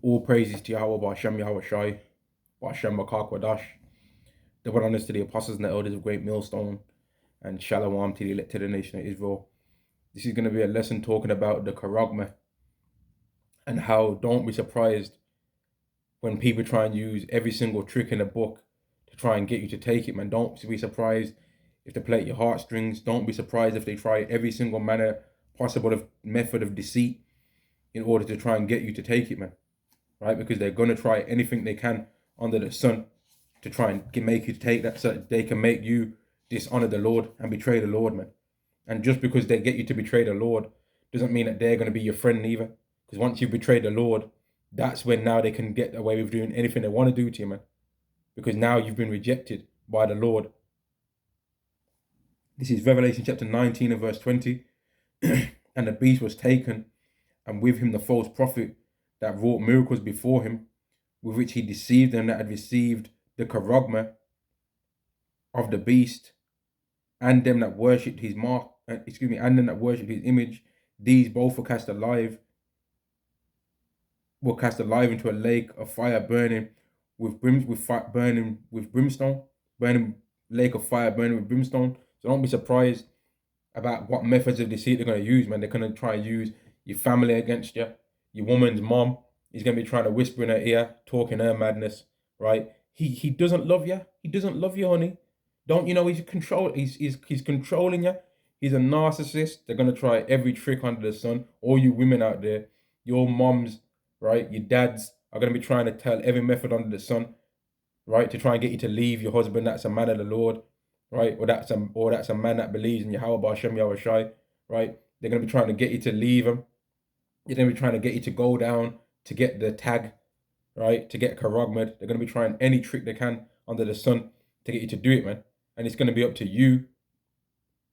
All praises to Yahweh Ba'Shem Yahweh Shai, Ba'Shem Bakakwadash. Double honors to the apostles and the elders of Great Millstone, and Shalom to the elected nation of Israel. This is going to be a lesson talking about the Charagma and how don't be surprised when people try and use every single trick in the book to try and get you to take it, man. Don't be surprised if they play at your heartstrings. Don't be surprised if they try every single manner possible of method of deceit in order to try and get you to take it, man. Right? Because they're going to try anything they can under the sun to try and make you take that so they can make you dishonor the Lord and betray the Lord, man. And just because they get you to betray the Lord doesn't mean that they're going to be your friend either. Because once you betray the Lord, that's when now they can get away with doing anything they want to do to you, man. Because now you've been rejected by the Lord. This is Revelation chapter 19 and verse 20. And the beast was taken, and with him the false prophet that wrought miracles before him, with which he deceived them that had received the Charagma of the beast, and them that worshipped his mark, and them that worshipped his image. These both were cast alive into a lake of fire burning with brimstone, burning lake of fire burning with brimstone. So don't be surprised about what methods of deceit they're going to use, man. They're going to try and use your family against you. Your woman's mom is going to be trying to whisper in her ear, talking her madness, right? He doesn't love you. He doesn't love you, honey. Don't you know he's controlling you? He's a narcissist. They're going to try every trick under the sun. All you women out there, your moms, right? Your dads are going to be trying to tell every method under the sun, right? To try and get you to leave your husband that's a man of the Lord, right? Or that's a man that believes in Yahweh Ba'Shem Yahweh Shai, right? They're going to be trying to get you to leave him. They're going to be trying to get you to go down to get the tag, right? To get Charagma. They're going to be trying any trick they can under the sun to get you to do it, man. And it's going to be up to you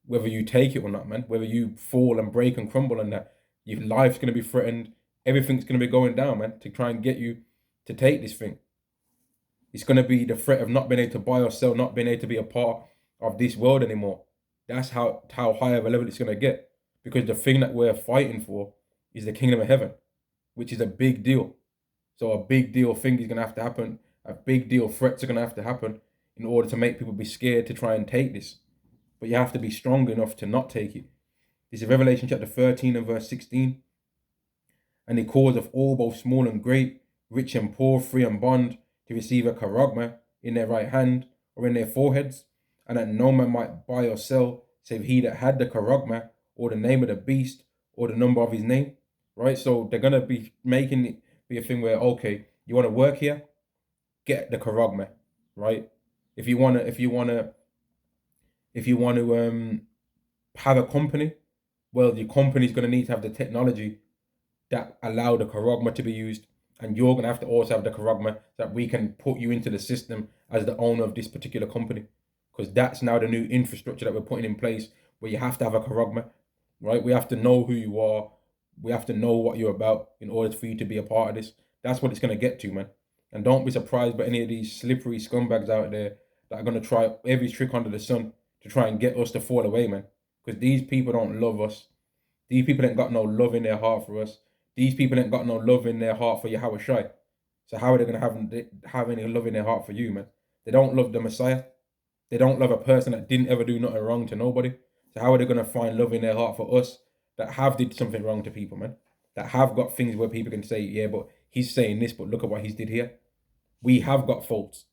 whether you take it or not, man. Whether you fall and break and crumble and that. Your life's going to be threatened. Everything's going to be going down, man, to try and get you to take this thing. It's going to be the threat of not being able to buy or sell, not being able to be a part of this world anymore. That's how high of a level it's going to get. Because the thing that we're fighting for is the kingdom of heaven, which is a big deal. So a big deal thing is going to have to happen. A big deal threats are going to have to happen in order to make people be scared to try and take this. But you have to be strong enough to not take it. This is Revelation chapter 13 and verse 16. And the cause of all, both small and great, rich and poor, free and bond, to receive a Charagma in their right hand or in their foreheads, and that no man might buy or sell, save he that had the Charagma, or the name of the beast, or the number of his name. Right? So they're gonna be making it be a thing where, okay, you want to work here, get the Charagma, right? If you wanna have a company, well, your company's gonna need to have the technology that allow the Charagma to be used, and you're gonna have to also have the Charagma that we can put you into the system as the owner of this particular company, because that's now the new infrastructure that we're putting in place, where you have to have a Charagma, right? We have to know who you are. We have to know what you're about in order for you to be a part of this. That's what it's going to get to, man. And don't be surprised by any of these slippery scumbags out there that are going to try every trick under the sun to try and get us to fall away, man. Because these people don't love us. These people ain't got no love in their heart for us. These people ain't got no love in their heart for Yahweh Shai. So how are they going to have any love in their heart for you, man? They don't love the Messiah. They don't love a person that didn't ever do nothing wrong to nobody. So how are they going to find love in their heart for us that have did something wrong to people, man? That have got things where people can say, yeah, but he's saying this, but look at what he's did here. We have got faults.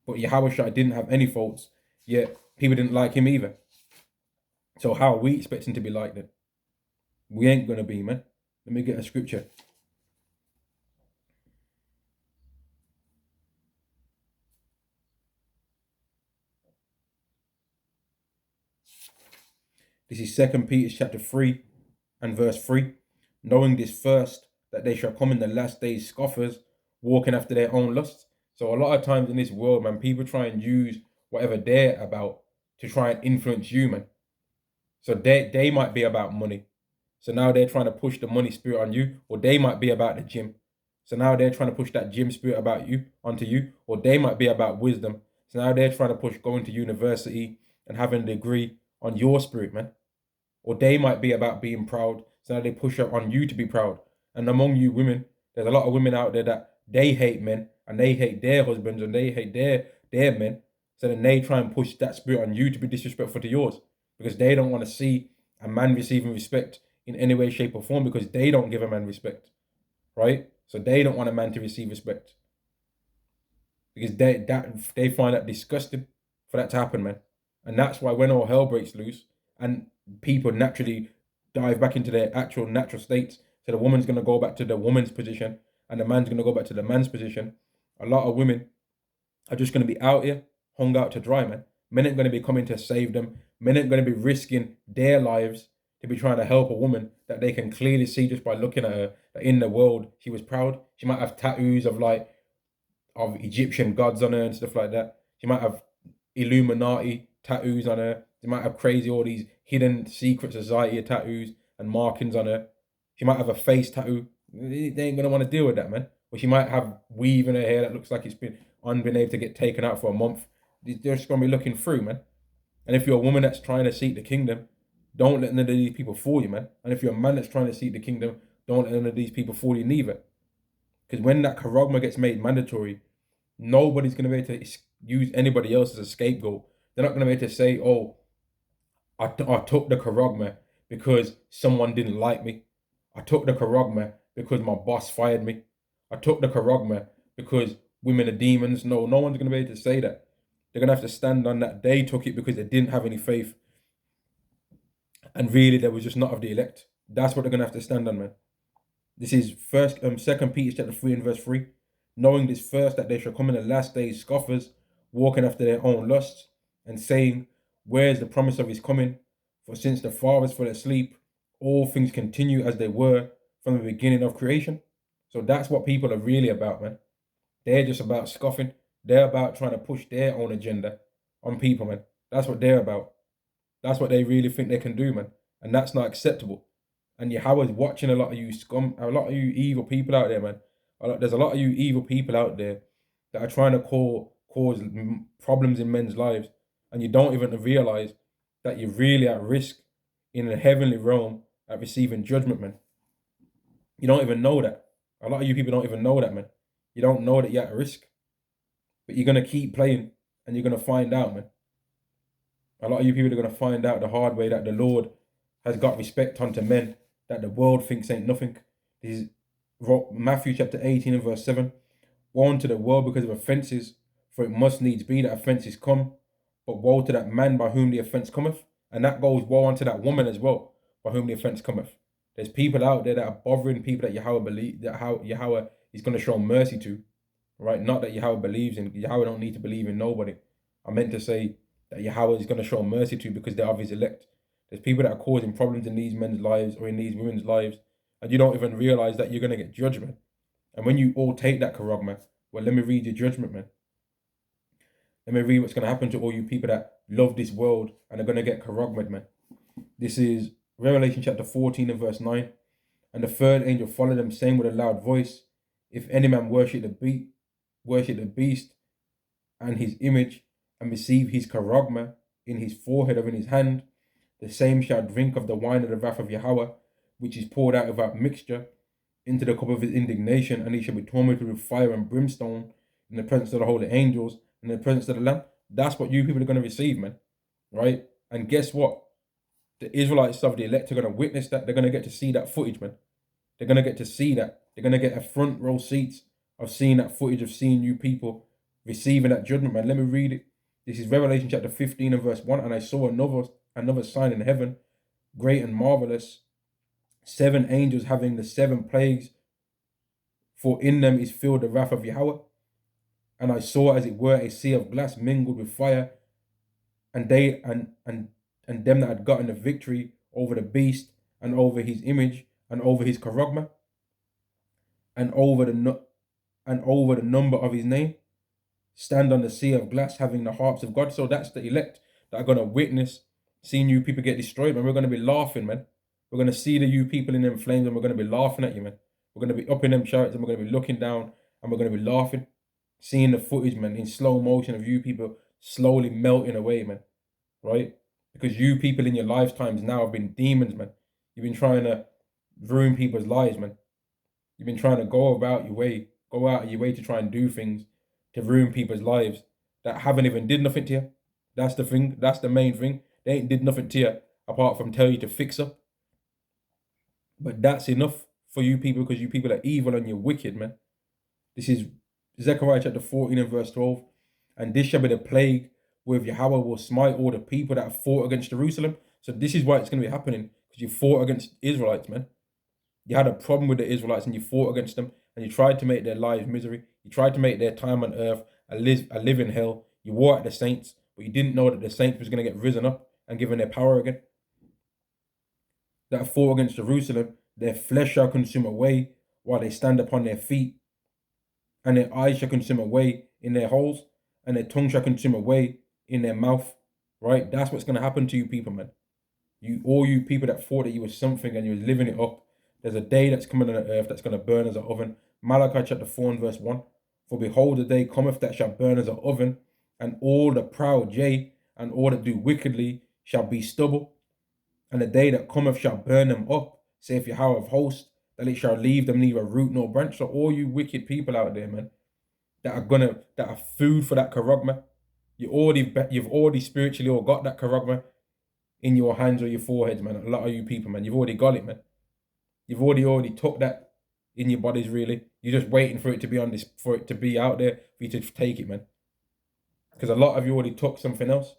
But Yahweh Shai didn't have any faults, yet people didn't like him either. So how are we expecting to be like that? We ain't going to be, man. Let me get a scripture. This is 2 Peter chapter 3 and verse 3. Knowing this first, that they shall come in the last days scoffers, walking after their own lusts. So a lot of times in this world, man, people try and use whatever they're about to try and influence you, man. So they might be about money. So now they're trying to push the money spirit on you. Or they might be about the gym. So now they're trying to push that gym spirit about you onto you. Or they might be about wisdom. So now they're trying to push going to university and having a degree on your spirit, man. Or they might be about being proud. So now they push on you to be proud. And among you women, There's a lot of women out there that they hate men and they hate their husbands and they hate their men. So then they try and push that spirit on you to be disrespectful to yours because they don't want to see a man receiving respect in any way, shape, or form because they don't give a man respect, right? So they don't want a man to receive respect because they find that disgusting for that to happen, man. And that's why when all hell breaks loose and people naturally dive back into their actual natural states, so the woman's gonna go back to the woman's position and the man's gonna go back to the man's position. A lot of women are just gonna be out here, hung out to dry, man. Men ain't gonna be coming to save them. Men ain't gonna be risking their lives to be trying to help a woman that they can clearly see just by looking at her that in the world she was proud. She might have tattoos of Egyptian gods on her and stuff like that. She might have Illuminati tattoos on her. She might have crazy all these hidden secret society tattoos and markings on her. She might have a face tattoo. They ain't gonna want to deal with that, man. Or she might have weave in her hair that looks like it's been able to get taken out for a month. They're just gonna be looking through, man. And if you're a woman that's trying to seek the kingdom, don't let none of these people fool you, man. And if you're a man that's trying to seek the kingdom, don't let none of these people fool you neither. Because when that charagma gets made mandatory, nobody's going to be able to use anybody else as a scapegoat. They're not going to be able to say, oh, I took the charagma because someone didn't like me. I took the charagma because my boss fired me. I took the charagma because women are demons. No one's going to be able to say that. They're going to have to stand on that they took it because they didn't have any faith. And really, they was just not of the elect. That's what they're going to have to stand on, man. This is Second Peter chapter 3 and verse 3. Knowing this first, that there shall come in the last days scoffers, walking after their own lusts, and saying, where is the promise of his coming? For since the fathers fell asleep, all things continue as they were from the beginning of creation. So that's what people are really about, man. They're just about scoffing. They're about trying to push their own agenda on people, man. That's what they're about. That's what they really think they can do, man. And that's not acceptable. And Yahweh's watching a lot of you a lot of you evil people out there, man. There's a lot of you evil people out there that are trying to cause problems in men's lives. And you don't even realize that you're really at risk in the heavenly realm at receiving judgment, man. You don't even know that. A lot of you people don't even know that, man. You don't know that you're at risk. But you're going to keep playing and you're going to find out, man. A lot of you people are going to find out the hard way that the Lord has got respect unto men that the world thinks ain't nothing. This is Matthew chapter 18 and verse 7. Woe unto the world because of offences, for it must needs be that offences come. But woe to that man by whom the offence cometh. And that goes woe unto that woman as well, by whom the offence cometh. There's people out there that are bothering people that Yahweh is going to show mercy to. Right? Not that Yahweh believes in. Yahweh don't need to believe in nobody. I meant to say that Yahweh is going to show mercy to because they're of his elect. There's people that are causing problems in these men's lives or in these women's lives, and you don't even realize that you're going to get judgment. And when you all take that charagma, well, let me read your judgment, man. Let me read what's going to happen to all you people that love this world and are going to get charagma, man. This is Revelation chapter 14 and verse 9. And the third angel followed them, saying with a loud voice, if any man worship the beast and his image, and receive his charagma in his forehead or in his hand, the same shall drink of the wine of the wrath of Yahweh, which is poured out without mixture into the cup of his indignation, and he shall be tormented with fire and brimstone in the presence of the holy angels and in the presence of the Lamb. That's what you people are going to receive, man. Right? And guess what? The Israelites of the elect are going to witness that. They're going to get to see that footage, man. They're going to get to see that. They're going to get a front row seats of seeing that footage, of seeing you people receiving that judgment, man. Let me read it. This is Revelation chapter 15 and verse 1. And I saw another sign in heaven, great and marvelous, 7 angels having the 7 plagues, for in them is filled the wrath of Yahweh. And I saw as it were a sea of glass mingled with fire, and they and them that had gotten the victory over the beast and over his image and over his charagma and over the number of his name, stand on the sea of glass having the harps of God. So that's the elect that are going to witness seeing you people get destroyed, man. We're going to be laughing, man. We're going to see you people in them flames, and we're going to be laughing at you, man. We're going to be up in them chariots, and we're going to be looking down, and we're going to be laughing, seeing the footage, man, in slow motion of you people slowly melting away, man. Right? Because you people in your lifetimes now have been demons, man. You've been trying to ruin people's lives, man. You've been trying to go out of your way to try and do things to ruin people's lives that haven't even did nothing to you. That's the thing. That's the main thing. They ain't did nothing to you apart from tell you to fix up. But that's enough for you people, because you people are evil and you're wicked, man. This is Zechariah chapter 14 and verse 12. And this shall be the plague where Yahweh will smite all the people that have fought against Jerusalem. So this is why it's going to be happening, because you fought against Israelites, man. You had a problem with the Israelites and you fought against them, and you tried to make their lives misery. You tried to make their time on earth a live in hell. You war at the saints, but you didn't know that the saints was going to get risen up and given their power again. That fought against Jerusalem, their flesh shall consume away while they stand upon their feet, and their eyes shall consume away in their holes, and their tongue shall consume away in their mouth. Right? That's what's going to happen to you people, man. All you people that thought that you were something and you was living it up, there's a day that's coming on the earth that's going to burn as an oven. Malachi chapter 4 and verse 1. For behold, the day cometh that shall burn as an oven, and all the proud, yea, and all that do wickedly shall be stubble. And the day that cometh shall burn them up, saith Yahweh of hosts, that it shall leave them neither root nor branch. So all you wicked people out there, man, that are food for that charagma, you've already spiritually all got that charagma in your hands or your foreheads, man. A lot of you people, man, you've already got it, man. You've already took that in your bodies, really. You're just waiting for it to be on this, for it to be out there, for you to take it, man. Because a lot of you already took something else.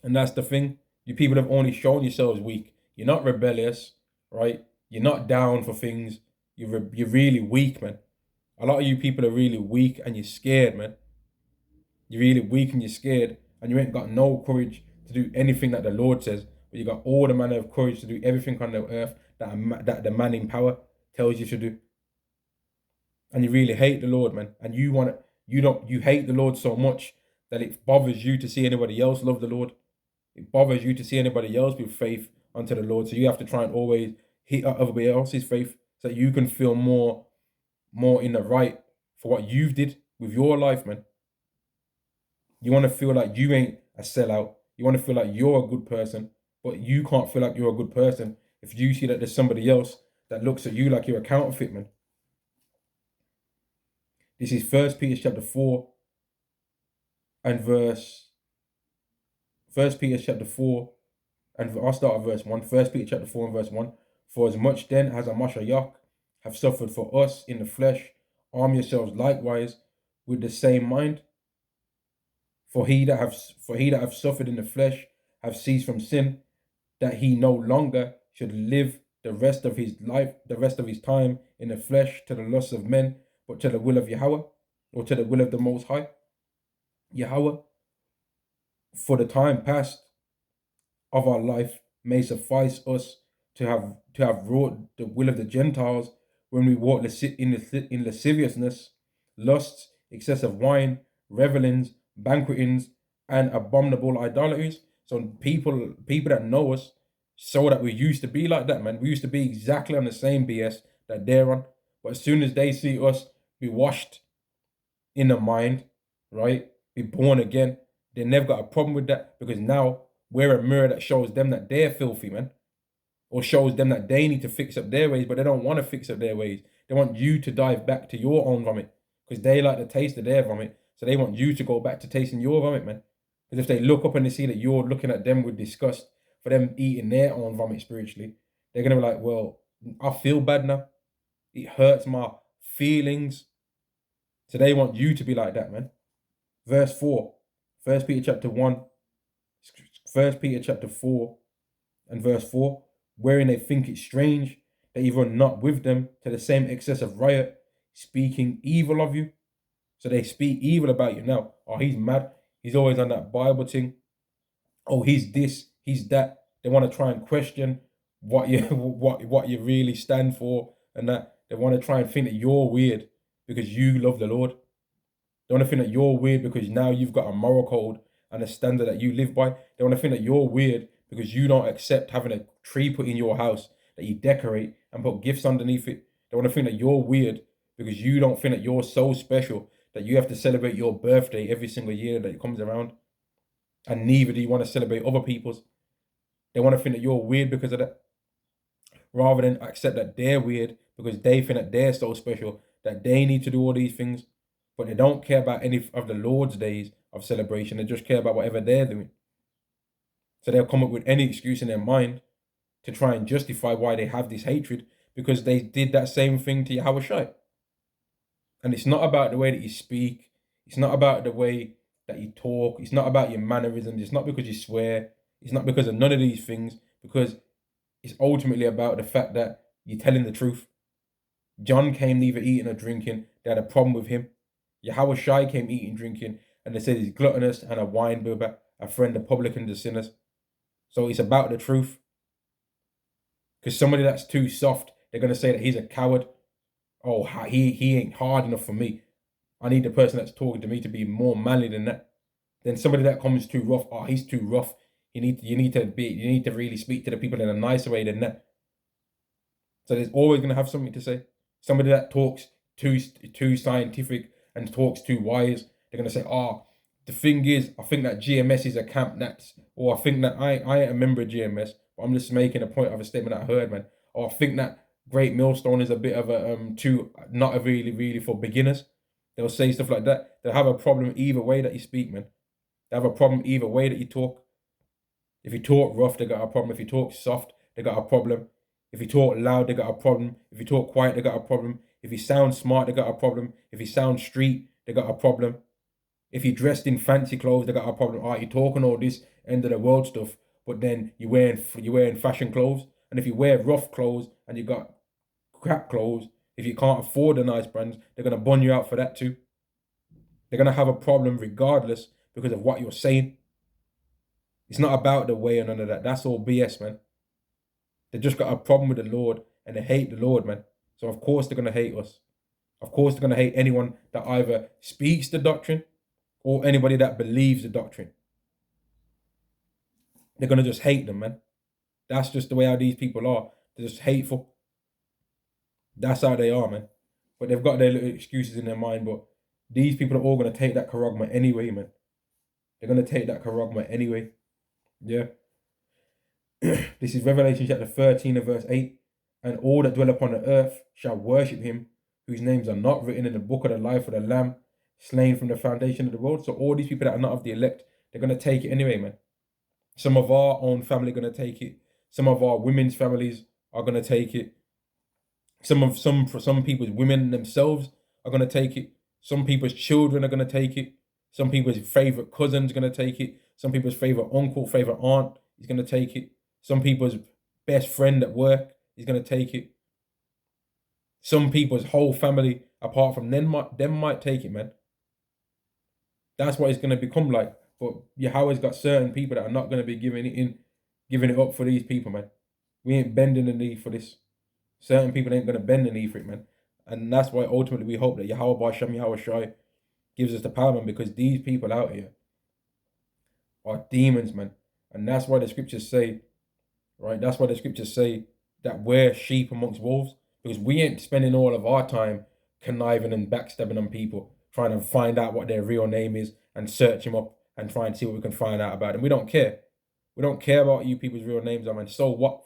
And that's the thing. You people have only shown yourselves weak. You're not rebellious, right? You're not down for things. You're really weak, man. A lot of you people are really weak and you're scared, man. You're really weak and you're scared, and you ain't got no courage to do anything that the Lord says. But you got all the manner of courage to do everything on the earth that the man in power tells you to do. And you really hate the Lord, man. And you hate the Lord so much that it bothers you to see anybody else love the Lord. It bothers you to see anybody else with faith unto the Lord. So you have to try and always hit everybody else's faith so that you can feel more in the right for what you've did with your life, man. You want to feel like you ain't a sellout. You want to feel like you're a good person, but you can't feel like you're a good person if you see that there's somebody else that looks at you like you're a counterfeit, man. This is 1 Peter chapter 4 and verse 1 Peter chapter 4 and I'll start at verse 1. 1 Peter chapter 4 and verse 1. For as much then as a Mashiach have suffered for us in the flesh, arm yourselves likewise with the same mind. For he that have suffered in the flesh have ceased from sin, that he no longer should live the rest of his time in the flesh to the lusts of men, but to the will of Yahweh, or to the will of the Most High, Yahweh. For the time past of our life may suffice us to have wrought the will of the Gentiles when we walk in lasciviousness, lusts, excessive wine, revelings, banquetings, and abominable idolatries. So people that know us saw that we used to be like that, man. We used to be exactly on the same BS that they're on. But as soon as they see us be washed in the mind, right, be born again, they never got a problem with that, because now we're a mirror that shows them that they're filthy, man, or shows them that they need to fix up their ways, but they don't want to fix up their ways. They want you to dive back to your own vomit, because they like the taste of their vomit. So they want you to go back to tasting your vomit, man. Because if they look up and they see that you're looking at them with disgust for them eating their own vomit spiritually, they're going to be like, well, I feel bad now. It hurts my feelings. So they want you to be like that, man. Verse 4, 1 Peter chapter 1, 1 Peter chapter 4 and verse 4, wherein they think it strange that you run not with them to the same excess of riot, speaking evil of you. So they speak evil about you now. Oh, he's mad. He's always on that Bible thing. Oh, he's this, he's that. They want to try and question what you what you really stand for, and that they want to try and think that you're weird because you love the Lord. They want to think that you're weird because now you've got a moral code and a standard that you live by. They want to think that you're weird because you don't accept having a tree put in your house that you decorate and put gifts underneath it. They want to think that you're weird because you don't think that you're so special that you have to celebrate your birthday every single year that it comes around. And neither do you want to celebrate other people's. They want to think that you're weird because of that. rather than accept that they're weird because they think that they're so special, that they need to do all these things, but they don't care about any of the Lord's days of celebration. They just care about whatever they're doing. So they'll come up with any excuse in their mind to try and justify why they have this hatred because they did that same thing to Yahushua. And it's not about the way that you speak. It's not about the way that you talk. It's not about your mannerisms. It's not because you swear. It's not because of none of these things, because it's ultimately about the fact that you're telling the truth. John came neither eating or drinking. They had a problem with him. Yahushua came eating, drinking, and they said he's gluttonous and a wine bibber, a friend of publicans and sinners. So it's about the truth. Because somebody that's too soft, they're going to say that he's a coward. Oh, he ain't hard enough for me. I need the person that's talking to me to be more manly than that. Then somebody that comes too rough, oh, he's too rough. You need to really speak to the people in a nicer way than that. So there's always going to have something to say. Somebody that talks too scientific and talks too wise, they're going to say, oh, the thing is, I think that GMS is a camp that's, or I think that I ain't a member of GMS, but I'm just making a point of a statement that I heard, man. Or I think that Great Millstone is a bit of a not a really for beginners. They'll say stuff like that. They'll have a problem either way that you speak, man. They have a problem either way that you talk. If you talk rough, they got a problem. If you talk soft, they got a problem. If you talk loud, they got a problem. If you talk quiet, they got a problem. If you sound smart, they got a problem. If you sound street, they got a problem. If you're dressed in fancy clothes, they got a problem. All right, you're talking all this end of the world stuff, but then you're wearing fashion clothes. And if you wear rough clothes and you got crap clothes, if you can't afford the nice brands, they're gonna bun you out for that too. They're gonna have a problem regardless because of what you're saying. It's not about the way and none of that. That's all BS, man. They just got a problem with the Lord and they hate the Lord, man. So of course they're gonna hate us. Of course they're gonna hate anyone that either speaks the doctrine or anybody that believes the doctrine. They're gonna just hate them, man. That's just the way how these people are. They're just hateful. That's how they are, man. But they've got their little excuses in their mind. But these people are all gonna take that charagma anyway, man. They're gonna take that charagma anyway. Yeah. This is Revelation chapter 13 and verse 8. And all that dwell upon the earth shall worship him, whose names are not written in the book of the life of the Lamb, slain from the foundation of the world. So all these people that are not of the elect, they're gonna take it anyway, man. Some of our own family are gonna take it. Some of our women's families are gonna take it. For some people's women themselves are gonna take it. Some people's children are gonna take it. Some people's favorite cousin's gonna take it. Some people's favorite uncle, favorite aunt is gonna take it. Some people's best friend at work is gonna take it. Some people's whole family, apart from them might take it, man. That's what it's gonna become like. But Yahweh's got certain people that are not gonna be giving it up for these people, man. We ain't bending the knee for this. Certain people ain't gonna bend the knee for it, man. And that's why ultimately we hope that Yahweh B'Shem Yahushai gives us the power, man, because these people out here are demons, man. And that's why the scriptures say, right? That's why the scriptures say that we're sheep amongst wolves, because we ain't spending all of our time conniving and backstabbing on people, trying to find out what their real name is and search them up and try and see what we can find out about them. We don't care. We don't care about you people's real names, I mean. So what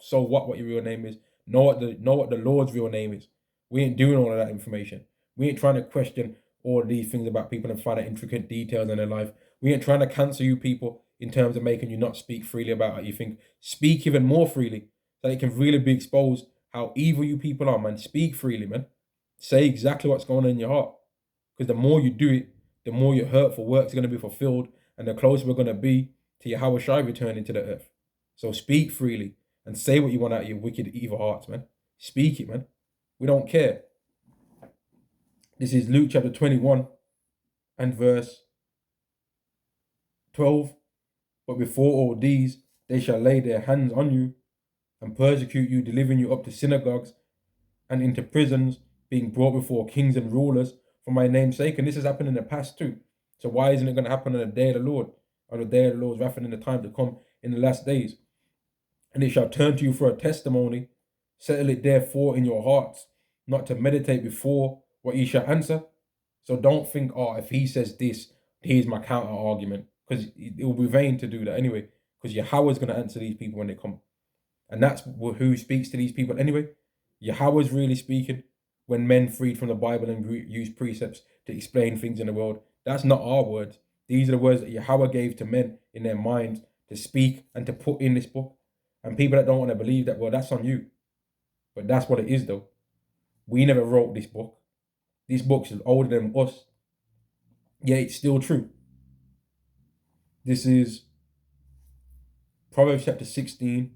your real name is. Know what the Lord's real name is. We ain't doing all of that information. We ain't trying to question all of these things about people and find out intricate details in their life. We ain't trying to cancel you people in terms of making you not speak freely about what you think. Speak even more freely so that it can really be exposed how evil you people are, man. Speak freely, man. Say exactly what's going on in your heart. Because the more you do it, the more your hurtful works are going to be fulfilled and the closer we're going to be to Yahweh Shai returning to the earth. So speak freely and say what you want out of your wicked, evil hearts, man. Speak it, man. We don't care. This is Luke chapter 21 and verse 12. But before all these, they shall lay their hands on you and persecute you, delivering you up to synagogues and into prisons, being brought before kings and rulers for my name's sake. And this has happened in the past too. So why isn't it going to happen on the day of the Lord? Or the day of the Lord's wrath and in the time to come in the last days? And it shall turn to you for a testimony. Settle it therefore in your hearts, not to meditate before what ye shall answer. So don't think, oh, if he says this, here's my counter argument. Because it will be vain to do that anyway. Because Yahweh's going to answer these people when they come. And that's who speaks to these people anyway. Yahweh's really speaking when men freed from the Bible and use precepts to explain things in the world. That's not our words. These are the words that Yahweh gave to men in their minds to speak and to put in this book. And people that don't want to believe that, well, that's on you. But that's what it is, though. We never wrote this book. This book is older than us. Yet it's still true. This is Proverbs chapter 16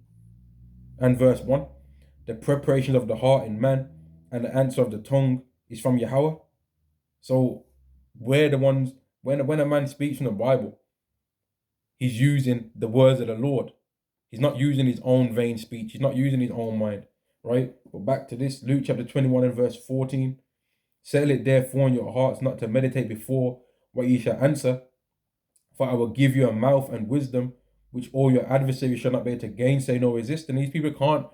and verse 1. The preparation of the heart in man and the answer of the tongue is from Yahweh. So we're the ones, when a man speaks from the Bible, he's using the words of the Lord. He's not using his own vain speech. He's not using his own mind, right? But back to this, Luke chapter 21 and verse 14. Settle it therefore in your hearts not to meditate before what ye shall answer, for I will give you a mouth and wisdom, which all your adversaries shall not be able to gainsay nor resist. And these people can't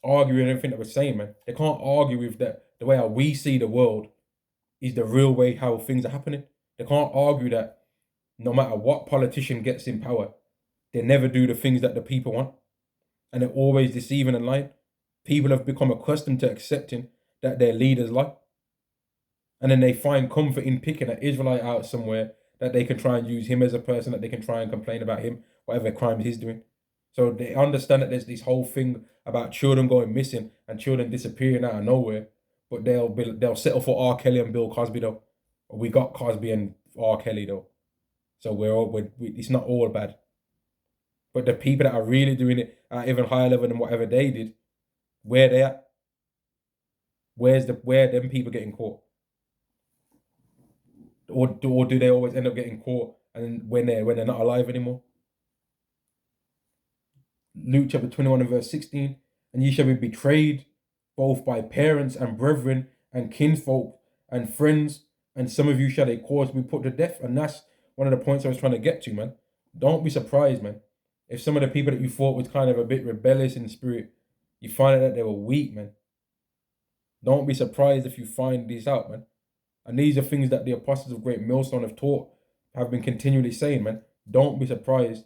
argue with anything that we're saying, man. They can't argue with that the way how we see the world is the real way how things are happening. They can't argue that no matter what politician gets in power, they never do the things that the people want. And they're always deceiving and lying. People have become accustomed to accepting that their leaders lie. And then they find comfort in picking an Israelite out somewhere that they can try and use him as a person, that they can try and complain about him, whatever crimes he's doing. So they understand that there's this whole thing about children going missing and children disappearing out of nowhere, but they'll settle for R. Kelly and Bill Cosby though. We got Cosby and R. Kelly though, so it's not all bad. But the people that are really doing it at even higher level than whatever they did, where they at? Where them people getting caught? Or do they always end up getting caught and when they're not alive anymore? Luke chapter 21 and verse 16, and ye shall be betrayed both by parents and brethren and kinsfolk and friends, and some of you shall they cause to be put to death. And that's one of the points I was trying to get to, man. Don't be surprised, man, if some of the people that you thought was kind of a bit rebellious in spirit, you find out that they were weak, man. Don't be surprised if you find these out, man. And these are things that the apostles of Great Millstone have been continually saying, man. Don't be surprised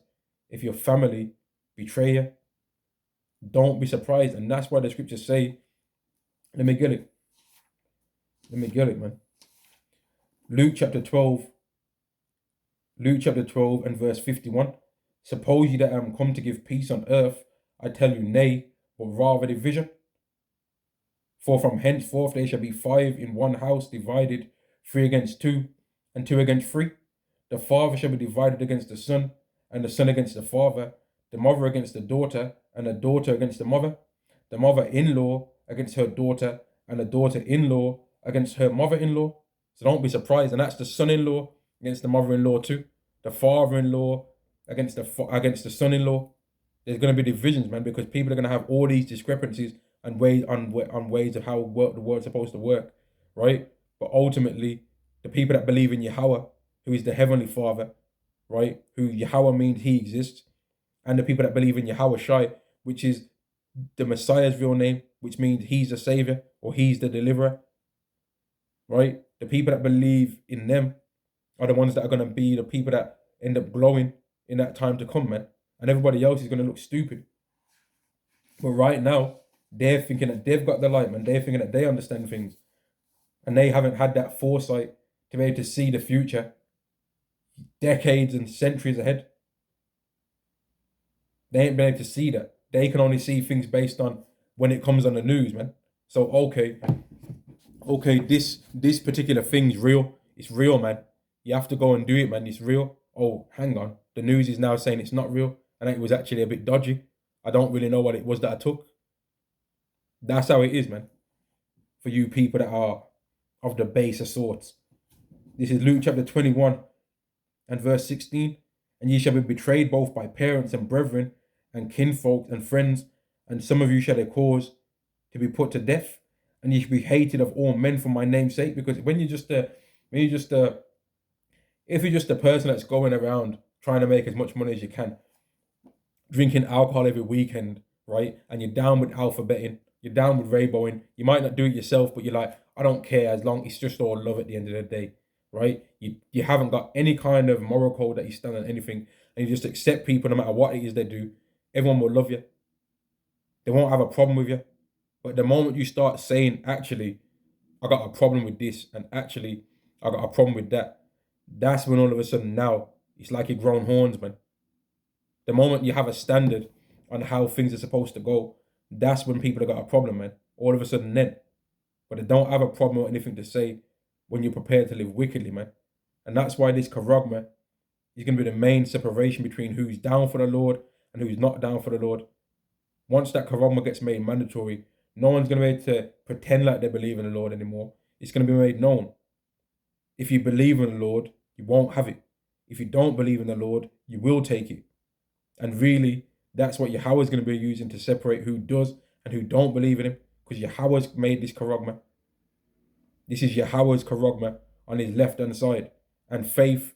if your family betray you. Don't be surprised. And that's why the scriptures say, let me get it, man. Luke chapter 12 and verse 51. Suppose ye that I am come to give peace on earth, I tell you nay, but rather division. For from henceforth there shall be 5 in one house divided, 3 against 2, and 2 against 3. The father shall be divided against the son, and the son against the father, the mother against the daughter, and the daughter against the mother-in-law against her daughter, and the daughter-in-law against her mother-in-law. So don't be surprised. And that's the son-in-law against the mother-in-law too. The father-in-law against the son-in-law. There's going to be divisions, man, because people are going to have all these discrepancies and ways of how the world's supposed to work, right? But ultimately, the people that believe in Yahweh, who is the Heavenly Father, right? Who Yahweh means He exists, and the people that believe in Yahweh Shai, which is the Messiah's real name, which means He's the Savior or He's the Deliverer, right? The people that believe in them are the ones that are going to be the people that end up glowing in that time to come, man. And everybody else is going to look stupid. But right now, they're thinking that they've got the light, man. They're thinking that they understand things. And they haven't had that foresight to be able to see the future decades and centuries ahead. They ain't been able to see that. They can only see things based on when it comes on the news, man. So, okay, this particular thing's real. It's real, man. You have to go and do it, man. It's real. Oh, hang on. The news is now saying it's not real. And it was actually a bit dodgy. I don't really know what it was that I took. That's how it is, man. For you people that are of the baser sorts. This is Luke chapter 21 and verse 16. And ye shall be betrayed both by parents and brethren and kinfolk and friends, and some of you shall they cause to be put to death, and ye shall be hated of all men for my name's sake. Because if you're just a person that's going around trying to make as much money as you can, drinking alcohol every weekend, right? And you're down with alphabeting, you're down with rainbowing. You might not do it yourself, but you're like, I don't care as long it's just all love at the end of the day, right? You haven't got any kind of moral code that you stand on anything, and you just accept people no matter what it is they do. Everyone will love you. They won't have a problem with you. But the moment you start saying, actually, I got a problem with this, and actually, I got a problem with that, that's when all of a sudden now it's like you've grown horns, man. The moment you have a standard on how things are supposed to go, that's when people have got a problem, man. All of a sudden, then. But they don't have a problem or anything to say when you're prepared to live wickedly, man. And that's why this Charagma is going to be the main separation between who's down for the Lord and who's not down for the Lord. Once that Charagma gets made mandatory, no one's going to be able to pretend like they believe in the Lord anymore. It's going to be made known. If you believe in the Lord, you won't have it. If you don't believe in the Lord, you will take it. And really, that's what Yahweh is going to be using to separate who does and who don't believe in him. Because Yahweh's made this Charagma. This is Yahweh's Charagma on his left-hand side. And faith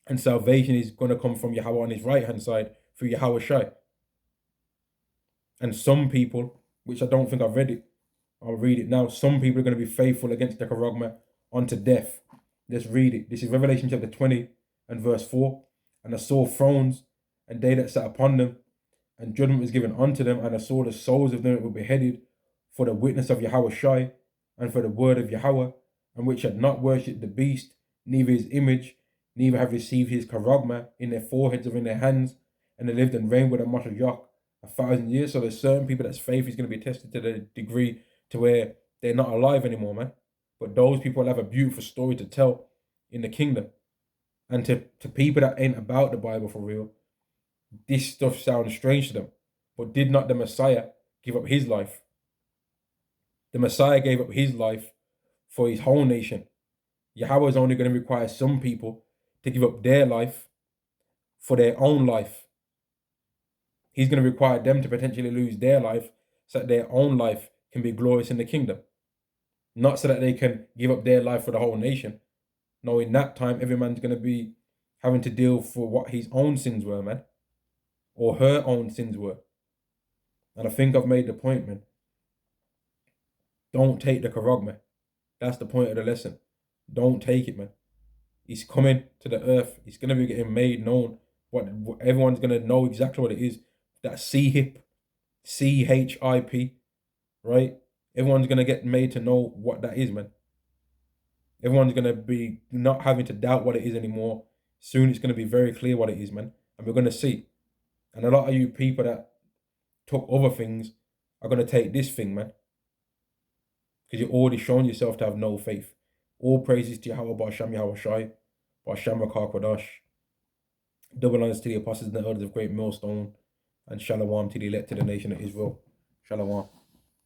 and salvation is going to come from Yahweh on his right-hand side through Yahweh Shai. And some people, which I don't think I've read it, I'll read it now. Some people are going to be faithful against the Charagma unto death. Let's read it. This is Revelation chapter 20 and verse 4. And I saw thrones, and they that sat upon them, and judgment was given unto them, and I saw the souls of them that were beheaded for the witness of Yahweh Shai, and for the word of Yahweh, and which had not worshipped the beast, neither his image, neither have received his Charagma in their foreheads or in their hands, and they lived and reigned with a Mashiach 1,000 years. So there's certain people that's faith is going to be tested to the degree to where they're not alive anymore, man. But those people have a beautiful story to tell in the kingdom. And to people that ain't about the Bible for real, this stuff sounds strange to them. But did not the Messiah give up his life? The Messiah gave up his life for his whole nation. Yahweh is only going to require some people to give up their life for their own life. He's going to require them to potentially lose their life so that their own life can be glorious in the kingdom. Not so that they can give up their life for the whole nation. No, in that time, every man's going to be having to deal for what his own sins were, man. Or her own sins were. And I think I've made the point, man. Don't take the Charagma. That's the point of the lesson. Don't take it, man. He's coming to the earth. He's going to be getting made known. What everyone's going to know exactly what it is. That C-HIP, C-H-I-P, right? Everyone's going to get made to know what that is, man. Everyone's going to be not having to doubt what it is anymore. Soon it's going to be very clear what it is, man. And we're going to see. And a lot of you people that took other things are going to take this thing, man. Because you've already shown yourself to have no faith. All praises to Yahweh, Ba'Shem Yahweh Shai, Ba'Shem Rakar Kodash. Double honors to the apostles and the elders of Great Millstone. And Shalom to the elect to the nation of Israel. Shalom.